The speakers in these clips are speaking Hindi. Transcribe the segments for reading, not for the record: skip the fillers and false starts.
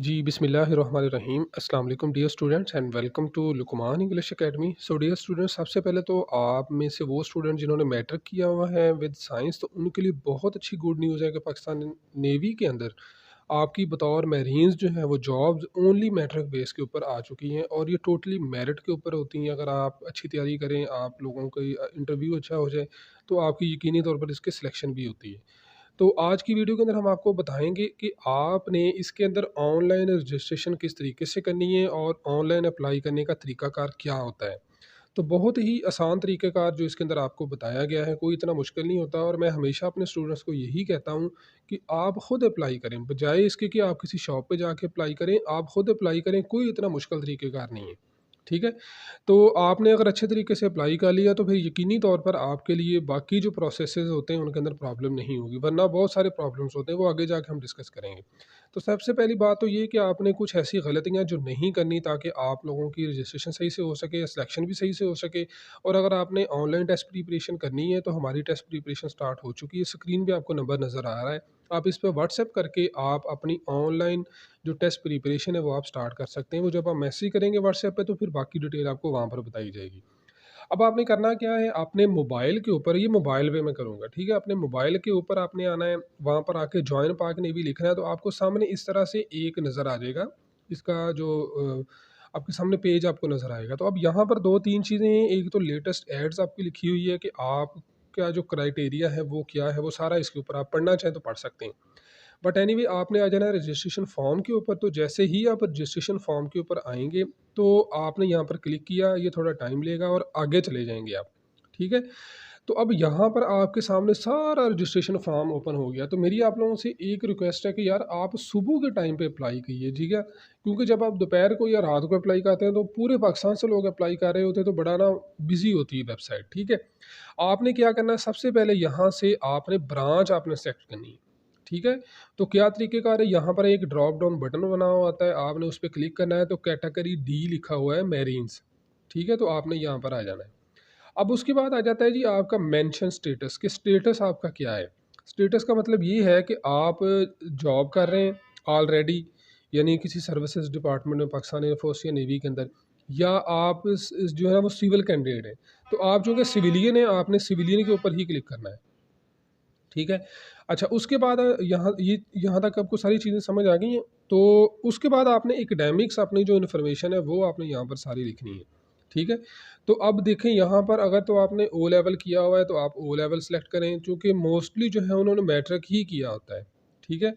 जी, बिस्मिल्लाहिर्रहमानिर्रहीम। अस्सलाम वालेकुम dear students and welcome to Luqman English academy. So dear students, सबसे पहले तो आप में से वो स्टूडेंट जिन्होंने मैट्रिक किया हुआ है विद साइंस, तो उनके लिए बहुत अच्छी गुड न्यूज़ है कि पाकिस्तान नेवी के अंदर आपकी बतौर मैरीन्स जो है वो जॉब्स ओनली मैट्रिक बेस के ऊपर आ चुकी हैं और ये टोटली मेरिट के ऊपर होती हैं। अगर आप अच्छी तैयारी करें, आप लोगों का इंटरव्यू अच्छा हो जाए, तो आपकी यकीनी तौर पर इसकी सिलेक्शन भी होती है। तो आज की वीडियो के अंदर हम आपको बताएँगे कि आपने इसके अंदर ऑनलाइन रजिस्ट्रेशन किस तरीके से करनी है और ऑनलाइन अप्लाई करने का तरीकाकार क्या होता है। तो बहुत ही आसान तरीक़ेकार जो इसके अंदर आपको बताया गया है, कोई इतना मुश्किल नहीं होता और मैं हमेशा अपने स्टूडेंट्स को यही कहता हूँ कि आप खुद अप्लाई करें, बजाए इसके कि आप किसी शॉप पे जाके अप्लाई करें, आप खुद अप्लाई करें, कोई इतना मुश्किल तरीक़ेकार नहीं है। ठीक है? तो आपने अगर अच्छे तरीके से अप्लाई कर लिया तो फिर यकीनी तौर पर आपके लिए बाकी जो प्रोसेसेस होते हैं उनके अंदर प्रॉब्लम नहीं होगी, वरना बहुत सारे प्रॉब्लम्स होते हैं, वो आगे जाके हम डिस्कस करेंगे। तो सबसे पहली बात तो ये कि आपने कुछ ऐसी गलतियाँ जो नहीं करनी ताकि आप लोगों की रजिस्ट्रेशन सही से हो सके, सिलेक्शन भी सही से हो सके। और अगर आपने ऑनलाइन टेस्ट प्रिपरेशन करनी है तो हमारी टेस्ट प्रिपरेशन स्टार्ट हो चुकी है, स्क्रीन पे आपको नंबर नज़र आ रहा है। आप इस पे व्हाट्सएप करके आप अपनी ऑनलाइन जो टेस्ट प्रिपरेशन है वो आप स्टार्ट कर सकते हैं। वो जब आप मैसेज करेंगे व्हाट्सएप पे तो फिर बाकी डिटेल आपको वहाँ पर बताई जाएगी। अब आपने करना क्या है, आपने मोबाइल के ऊपर, ये मोबाइल पे मैं करूँगा, ठीक है? अपने मोबाइल के ऊपर आपने आना है, वहाँ पर आके जॉइन पाक नेवी लिखना है, तो आपको सामने इस तरह से एक नज़र आ जाएगा। इसका जो आपके सामने पेज आपको नज़र आएगा। तो अब यहाँ पर 2-3 चीज़ें हैं, एक तो लेटेस्ट एड्स आपकी लिखी हुई है कि आपका जो क्राइटेरिया है वो क्या है, वो सारा इसके ऊपर आप पढ़ना चाहें तो पढ़ सकते हैं। बट एनीवे आपने आ जाना है रजिस्ट्रेशन फॉर्म के ऊपर। तो जैसे ही आप रजिस्ट्रेशन फॉर्म के ऊपर आएँगे, तो आपने यहाँ पर क्लिक किया, ये थोड़ा टाइम लेगा और आगे चले जाएँगे आप, ठीक है? तो अब यहाँ पर आपके सामने सारा रजिस्ट्रेशन फॉर्म ओपन हो गया। तो मेरी आप लोगों से एक रिक्वेस्ट है कि यार आप सुबह के टाइम पे अप्लाई कीजिए, ठीक है? क्योंकि जब आप दोपहर को या रात को अप्लाई करते हैं तो पूरे पाकिस्तान से लोग अप्लाई कर रहे होते हैं, तो बड़ा ना बिज़ी होती है वेबसाइट, ठीक है? आपने क्या करना है, सबसे पहले यहाँ से आपने ब्रांच आपने सेलेक्ट करनी है, ठीक है? तो क्या तरीक़ेकार है, यहाँ पर एक ड्रॉप डाउन बटन बना हुआ आता है, आपने उस पे क्लिक करना है, तो कैटेगरी डी लिखा हुआ है मैरीन्स, ठीक है? तो आपने यहाँ पर आ जाना है। अब उसके बाद आ जाता है जी आपका मेंशन स्टेटस, कि स्टेटस आपका क्या है। स्टेटस का मतलब ये है कि आप जॉब कर रहे हैं ऑलरेडी, यानी किसी सर्विसेज डिपार्टमेंट में पाकिस्तान एयरफोर्स या नेवी के अंदर, या आप जो है ना वो सिविल कैंडिडेट है। तो आप जो कि सिविलियन है, आपने सिविलियन के ऊपर ही क्लिक करना है, ठीक है? अच्छा, उसके बाद यहाँ तक आपको सारी चीज़ें समझ आ गई हैं। तो उसके बाद आपने एकेडमिक्स, अपनी जो इन्फॉर्मेशन है वो आपने यहाँ पर सारी लिखनी है, ठीक है? तो अब देखें यहाँ पर, अगर तो आपने ओ लेवल किया हुआ है तो आप ओ लेवल सेलेक्ट करें, चूँकि मोस्टली जो है उन्होंने मैट्रिक ही किया होता है, ठीक है?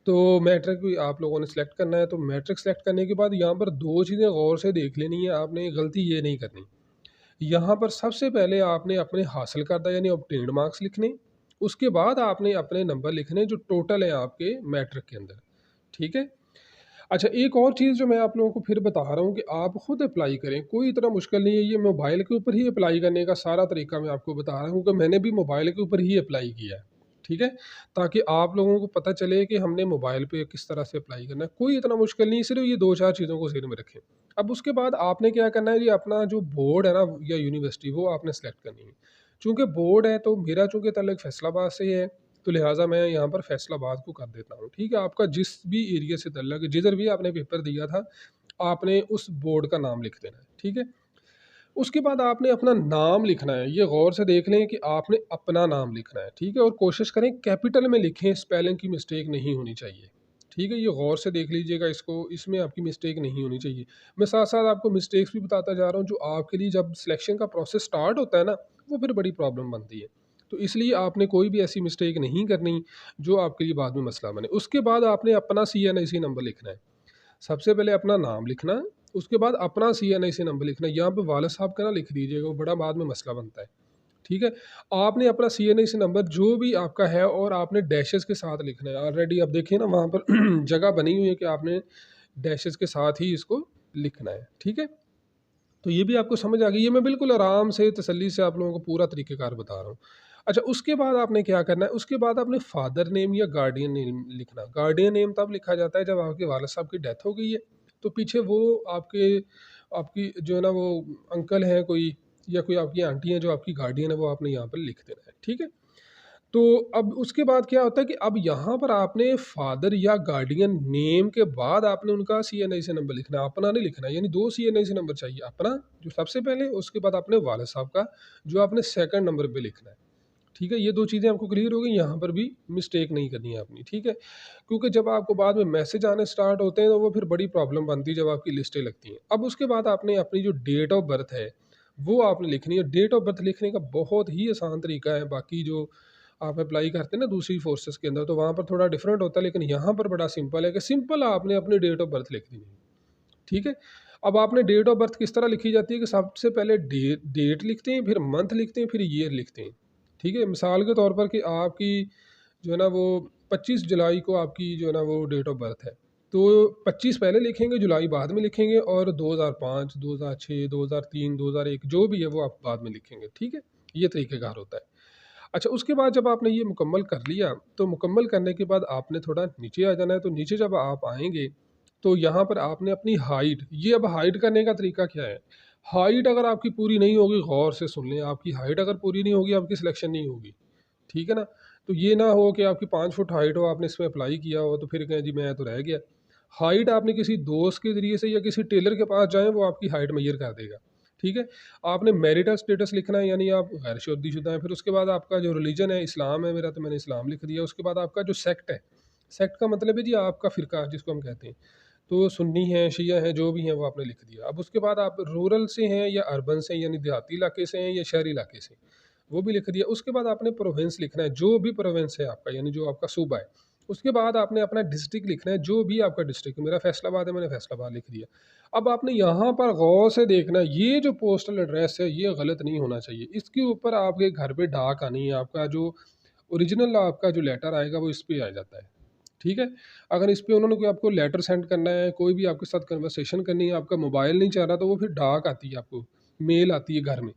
तो मैट्रिक भी आप लोगों ने सेलेक्ट करना है। तो मैट्रिक सेलेक्ट करने के बाद यहाँ पर 2 चीज़ें गौर से देख लेनी है आपने, गलती ये नहीं करनी। यहाँ पर सबसे पहले आपने अपने हासिल करदा यानी ऑब्टेन्ड मार्क्स लिखने, उसके बाद आपने अपने नंबर लिखने जो टोटल है आपके मैट्रिक के अंदर, ठीक है? अच्छा, एक और चीज़ जो मैं आप लोगों को फिर बता रहा हूँ कि आप खुद अप्लाई करें, कोई इतना मुश्किल नहीं है, ये मोबाइल के ऊपर ही अप्लाई करने का सारा तरीका मैं आपको बता रहा हूँ कि मैंने भी मोबाइल के ऊपर ही अप्लाई किया है, ठीक है? ताकि आप लोगों को पता चले कि हमने मोबाइल पे किस तरह से अप्लाई करना है, कोई इतना मुश्किल नहीं है, सिर्फ़ ये 2-4 चीज़ों को ज़हन में रखें। अब उसके बाद आपने क्या करना है जी, अपना जो बोर्ड है ना या यूनिवर्सिटी, वो आपने सेलेक्ट करनी है। चूँकि बोर्ड है तो मेरा चूँकि ताल्लुक फैसलाबाद से है, तो लिहाज़ा मैं यहाँ पर फैसलाबाद को कर देता हूँ, ठीक है? आपका जिस भी एरिया से ताल्लुक है, जिधर भी आपने पेपर दिया था, आपने उस बोर्ड का नाम लिख देना है, ठीक है? उसके बाद आपने अपना नाम लिखना है, ये गौर से देख लें कि आपने अपना नाम लिखना है, ठीक है? और कोशिश करें कैपिटल में लिखें, स्पेलिंग की मिस्टेक नहीं होनी चाहिए, ठीक है? ये गौर से देख लीजिएगा इसको, इसमें आपकी मिस्टेक नहीं होनी चाहिए। मैं साथ-साथ आपको मिस्टेक्स भी बताता जा रहा हूँ, जो आपके लिए जब सिलेक्शन का प्रोसेस स्टार्ट होता है ना, वो फिर बड़ी प्रॉब्लम बनती है। तो इसलिए आपने कोई भी ऐसी मिस्टेक नहीं करनी, जो आपके लिए बाद में मसला बने। उसके बाद आपने अपना सीएनआईसी नंबर लिखना है। सबसे पहले अपना नाम लिखना, उसके बाद अपना सीएनआईसी नंबर लिखना। यहाँ पे वालिद साहब का ना लिख दीजिएगा, वो बड़ा बाद में मसला बनता है, ठीक है? आपने अपना सीएनआईसी नंबर जो भी आपका है और आपने डैशेज़ के साथ लिखना है। ऑलरेडी आप देखिए ना वहाँ पर जगह बनी हुई है कि आपने डैशेज़ के साथ ही इसको लिखना है, ठीक है? तो ये भी आपको समझ आ गई। ये मैं बिल्कुल आराम से, तसल्ली से आप लोगों को पूरा तरीक़ेकार बता रहा हूँ। अच्छा, उसके बाद आपने क्या करना है, उसके बाद आपने फ़ादर नेम या गार्डियन नेम लिखना। गार्डियन नेम तब लिखा जाता है जब आपके वालिद साहब की डेथ हो गई है, तो पीछे वो आपके आपकी जो है ना वो अंकल हैं कोई, या कोई आपकी आंटी हैं जो आपकी गार्डियन है, वो आपने यहाँ पर लिख देना है, ठीक है? तो अब उसके बाद क्या होता है कि अब यहाँ पर आपने फादर या गार्डियन नेम के बाद आपने उनका सीएनआईसी नंबर लिखना है, अपना नहीं लिखना है। यानी 2 सीएनआईसी नंबर चाहिए, अपना जो सबसे पहले, उसके बाद आपने वालिद साहब का जो आपने सेकंड नंबर पे लिखना है। ठीक है? ये 2 चीज़ें आपको क्लियर हो गई, यहाँ पर भी मिस्टेक नहीं करनी है अपनी, ठीक है? क्योंकि जब आपको बाद में मैसेज आने स्टार्ट होते हैं तो वो फिर बड़ी प्रॉब्लम बनती है जब आपकी लिस्टें लगती हैं। अब उसके बाद आपने अपनी जो डेट ऑफ बर्थ है, वो आपने लिखनी है। डेट ऑफ बर्थ लिखने का बहुत ही आसान तरीका है, बाकी जो आप अप्लाई करते हैं ना दूसरी फोर्सेस के अंदर तो वहाँ पर थोड़ा डिफरेंट होता है, लेकिन यहाँ पर बड़ा सिंपल है कि सिंपल आपने अपनी डेट ऑफ बर्थ लिख दी है। ठीक है? अब आपने डेट ऑफ बर्थ किस तरह लिखी जाती है कि सबसे पहले डेट लिखते हैं, फिर मंथ लिखते हैं, फिर ईयर लिखते हैं। ठीक है? मिसाल के तौर पर कि आपकी जो है ना वो 25 जुलाई को आपकी जो है ना वो डेट ऑफ बर्थ है। तो 25 पहले लिखेंगे, जुलाई बाद में लिखेंगे और 2005, 2006, 2003, 2001 जो भी है वो आप बाद में लिखेंगे। ठीक है? ये तरीक़ेकार होता है। अच्छा, उसके बाद जब आपने ये मुकम्मल कर लिया, तो मुकम्मल करने के बाद आपने थोड़ा नीचे आ जाना है। तो नीचे जब आप आएँगे, तो यहाँ पर आपने अपनी हाइट, ये अब हाइट करने का तरीका क्या है? हाइट अगर आपकी पूरी नहीं होगी, गौर से सुन लें, आपकी हाइट अगर पूरी नहीं होगी, आपकी सिलेक्शन नहीं होगी। ठीक है ना? तो ये ना हो कि आपकी 5 फुट हाइट हो, आपने इसमें अप्लाई किया हो, तो फिर कहें जी मैं तो रह गया। हाइट आपने किसी दोस्त के ज़रिए से या किसी टेलर के पास जाएँ, वो आपकी हाइट मेज़र कर देगा। ठीक है? आपने मैरिटल स्टेटस लिखना है, यानी आप गैर शादीशुदा हैं। फिर उसके बाद आपका जो रिलीजन है, इस्लाम है मेरा, तो मैंने इस्लाम लिख दिया। उसके बाद आपका जो सेक्ट है, सेक्ट का मतलब है जी आपका फ़िरका जिसको हम कहते हैं। तो सुन्नी हैं, शिया हैं, जो भी हैं वो आपने लिख दिया। अब उसके बाद आप रूरल से हैं या अर्बन से, यानी देहाती इलाके से हैं या शहरी इलाके से, वो भी लिख दिया। उसके बाद आपने प्रोविंस लिखना है, जो भी प्रोविंस है आपका, यानी जो आपका सूबा है। उसके बाद आपने अपना डिस्ट्रिक्ट लिखना है, जो भी आपका डिस्ट्रिक्ट है। मेरा फैसलाबाद है, मैंने फैसलाबाद लिख दिया। अब आपने यहाँ पर गौर से देखना है, ये जो पोस्टल एड्रेस है ये गलत नहीं होना चाहिए। इसके ऊपर आपके घर पे डाक आनी है, आपका जो ओरिजिनल आपका जो लेटर आएगा वो इस पे आ जाता है। ठीक है? अगर इस पे उन्होंने कोई आपको लेटर सेंड करना है, कोई भी आपके साथ कन्वर्सेशन करनी है, आपका मोबाइल नहीं चल रहा, तो वो फिर डाक आती है आपको, मेल आती है घर में।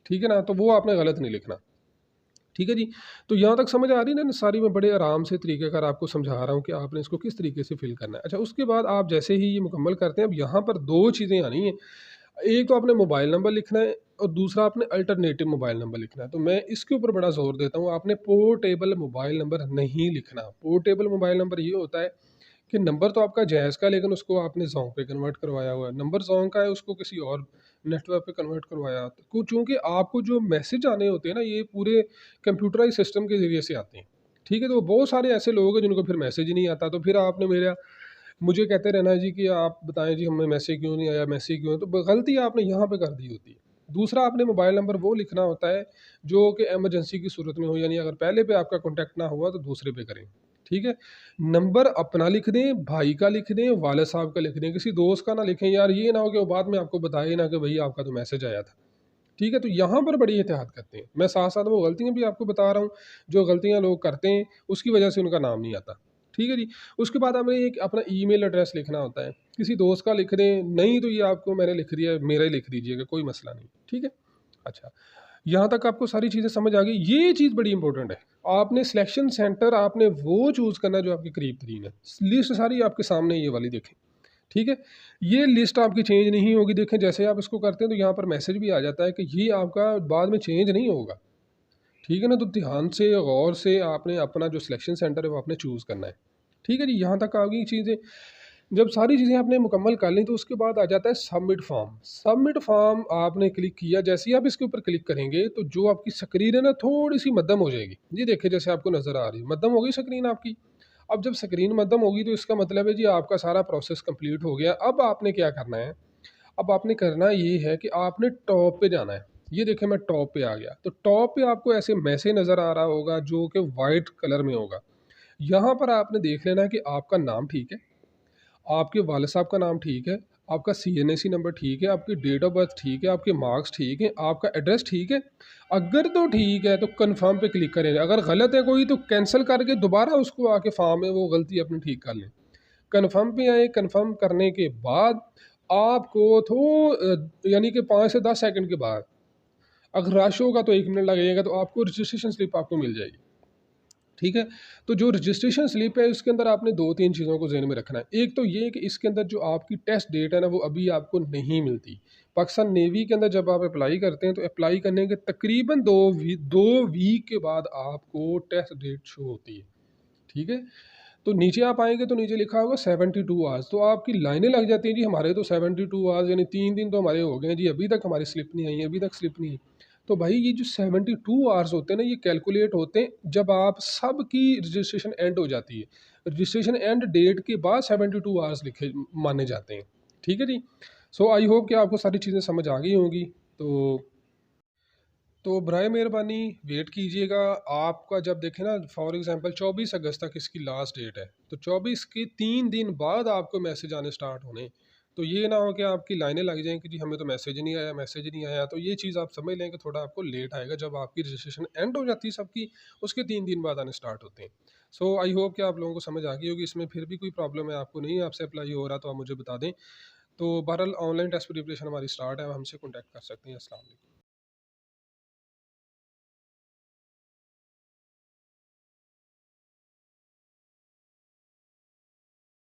ठीक है ना? तो वो आपने गलत नहीं लिखना। ठीक है जी? तो यहाँ तक समझ आ रही है ना सारी, मैं बड़े आराम से तरीक़ेकार आपको समझा रहा हूँ कि आपने इसको किस तरीके से फ़िल करना है। अच्छा, उसके बाद आप जैसे ही ये मुकम्मल करते हैं, अब यहाँ पर 2 चीज़ें आनी हैं। एक तो आपने मोबाइल नंबर लिखना है और दूसरा आपने अल्टरनेटिव मोबाइल नंबर लिखना है। तो मैं इसके ऊपर बड़ा ज़ोर देता हूँ, आपने पोर्टेबल मोबाइल नंबर नहीं लिखना। पोर्टेबल मोबाइल नंबर ये होता है कि नंबर तो आपका जैज़ का, लेकिन उसको आपने ज़ोंग पे कन्वर्ट करवाया हुआ है। नंबर ज़ोंग का है, उसको किसी और नेटवर्क पे कन्वर्ट करवाया। तो चूँकि आपको जो मैसेज आने होते हैं ना, ये पूरे कंप्यूटराइज़ सिस्टम के ज़रिए से आते हैं। ठीक है? तो बहुत सारे ऐसे लोग हैं जिनको फिर मैसेज ही नहीं आता, तो फिर आपने मेरा मुझे कहते रहना है जी कि आप बताएँ जी हमें मैसेज क्यों नहीं आया, मैसेज क्यों है? तो गलती आपने यहाँ पे कर दी होती है। दूसरा, आपने मोबाइल नंबर वो लिखना होता है जो कि इमरजेंसी की सूरत में हो, यानी अगर पहले पे आपका कॉन्टैक्ट ना हुआ तो दूसरे पे करें। ठीक है? नंबर अपना लिख दें, भाई का लिख दें, वालिद साहब का लिख दें, किसी दोस्त का ना लिखें यार, ये ना हो कि वो बाद में आपको बताए ना कि भई आपका तो मैसेज आया था। ठीक है? तो यहाँ पर बड़ी एहतियात करते हैं। मैं साथ-साथ वो गलतियाँ भी आपको बता रहा हूँ, जो गलतियाँ लोग करते हैं, उसकी वजह से उनका नाम नहीं आता। ठीक है जी? उसके बाद हमें एक अपना ईमेल एड्रेस लिखना होता है। किसी दोस्त का लिख दें, नहीं तो ये आपको मैंने लिख दिया है, मेरा ही लिख दीजिएगा, कोई मसला नहीं। ठीक है? अच्छा, यहाँ तक आपको सारी चीज़ें समझ आ गई। ये चीज़ बड़ी इंपॉर्टेंट है। आपने सिलेक्शन सेंटर आपने वो चूज़ करना है जो आपके करीब-तरीन है। लिस्ट सारी आपके सामने है, ये वाली देखें। ठीक है? ये लिस्ट आपकी चेंज नहीं होगी। देखें, जैसे आप इसको करते हैं तो यहाँ पर मैसेज भी आ जाता है कि ये आपका बाद में चेंज नहीं होगा। ठीक है ना? तो ध्यान से, गौर से आपने अपना जो सिलेक्शन सेंटर है वो आपने चूज़ करना है। ठीक है जी? यहाँ तक आ गई चीज़ें। जब सारी चीज़ें आपने मुकम्मल कर ली तो उसके बाद आ जाता है सबमिट फॉर्म। सबमिट फॉर्म आपने क्लिक किया, जैसे ही आप इसके ऊपर क्लिक करेंगे तो जो आपकी स्क्रीन है ना थोड़ी-सी मद्धम हो जाएगी। ये देखिए जैसे आपको नज़र आ रही है, मद्धम हो गई स्क्रीन आपकी। अब जब स्क्रीन मद्धम होगी तो इसका मतलब है जी आपका सारा प्रोसेस कंप्लीट हो गया। अब आपने क्या करना है, अब आपने करना ये है कि आपने टॉप पे जाना है। ये देखिए मैं टॉप पे आ गया। तो टॉप पे आपको ऐसे मैसेज नज़र आ रहा होगा जो कि व्हाइट कलर में होगा। यहाँ पर आपने देख लेना है कि आपका नाम ठीक है, आपके वालिद साहब का नाम ठीक है, आपका सीएनएसी नंबर ठीक है, आपकी डेट ऑफ बर्थ ठीक है, आपके मार्क्स ठीक हैं, आपका एड्रेस ठीक है। अगर तो ठीक है तो कन्फर्म पे क्लिक करें। अगर गलत है कोई तो कैंसल करके दोबारा उसको आके फॉर्म में वो गलती अपनी ठीक कर लें। कन्फर्म पे आए, कन्फर्म करने के बाद आपको यानी कि 5 से 10 सेकंड के बाद, अगर रश होगा तो 1 मिनट लगेगा, तो आपको रजिस्ट्रेशन स्लिप आपको मिल जाएगी। ठीक है? तो जो रजिस्ट्रेशन स्लिप है उसके अंदर आपने 2-3 चीज़ों को ज़हन में रखना है। एक तो ये कि इसके अंदर जो आपकी टेस्ट डेट है ना वो अभी आपको नहीं मिलती। पाकिस्तान नेवी के अंदर जब आप अप्लाई करते हैं तो अप्लाई करने के तकरीबन 2 वीक के बाद आपको टेस्ट डेट शो होती है। ठीक है? तो नीचे आप आएँगे तो नीचे लिखा होगा 72 आवर्स, तो आपकी लाइनें लग जाती हैं जी, हमारे तो 72 आवर्स यानी 3 दिन तो हमारे हो गए हैं जी, अभी तक हमारी स्लिप नहीं आई है, अभी तक स्लिप नहीं आई। तो भाई ये जो 72 आवर्स होते हैं ना, ये कैलकुलेट होते हैं जब आप सबकी रजिस्ट्रेशन एंड हो जाती है। रजिस्ट्रेशन एंड डेट के बाद 72 आवर्स लिखे माने जाते हैं। ठीक है जी? सो आई होप कि आपको सारी चीज़ें समझ आ गई होंगी। तो बराए मेहरबानी वेट कीजिएगा। आपका जब देखें ना, फॉर एग्जांपल 24 अगस्त तक इसकी लास्ट डेट है, तो 24 के 3 दिन बाद आपको मैसेज आने स्टार्ट होने। तो ये ना हो कि आपकी लाइनें लग जाएँ कि जी हमें तो मैसेज नहीं आया, मैसेज नहीं आया। तो ये चीज़ आप समझ लें कि थोड़ा आपको लेट आएगा, जब आपकी रजिस्ट्रेशन एंड हो जाती है सबकी, उसके 3 दिन बाद आने स्टार्ट होते हैं। सो आई होप कि आप लोगों को समझ आ गई होगी। इसमें फिर भी कोई प्रॉब्लम है आपको, नहीं आपसे अप्लाई हो रहा, तो आप मुझे बता दें। तो बहरहाल ऑनलाइन टेस्ट प्रिपरेशन हमारी स्टार्ट है, आप हमसे कॉन्टैक्ट कर सकते हैं। अस्सलाम वालेकुम।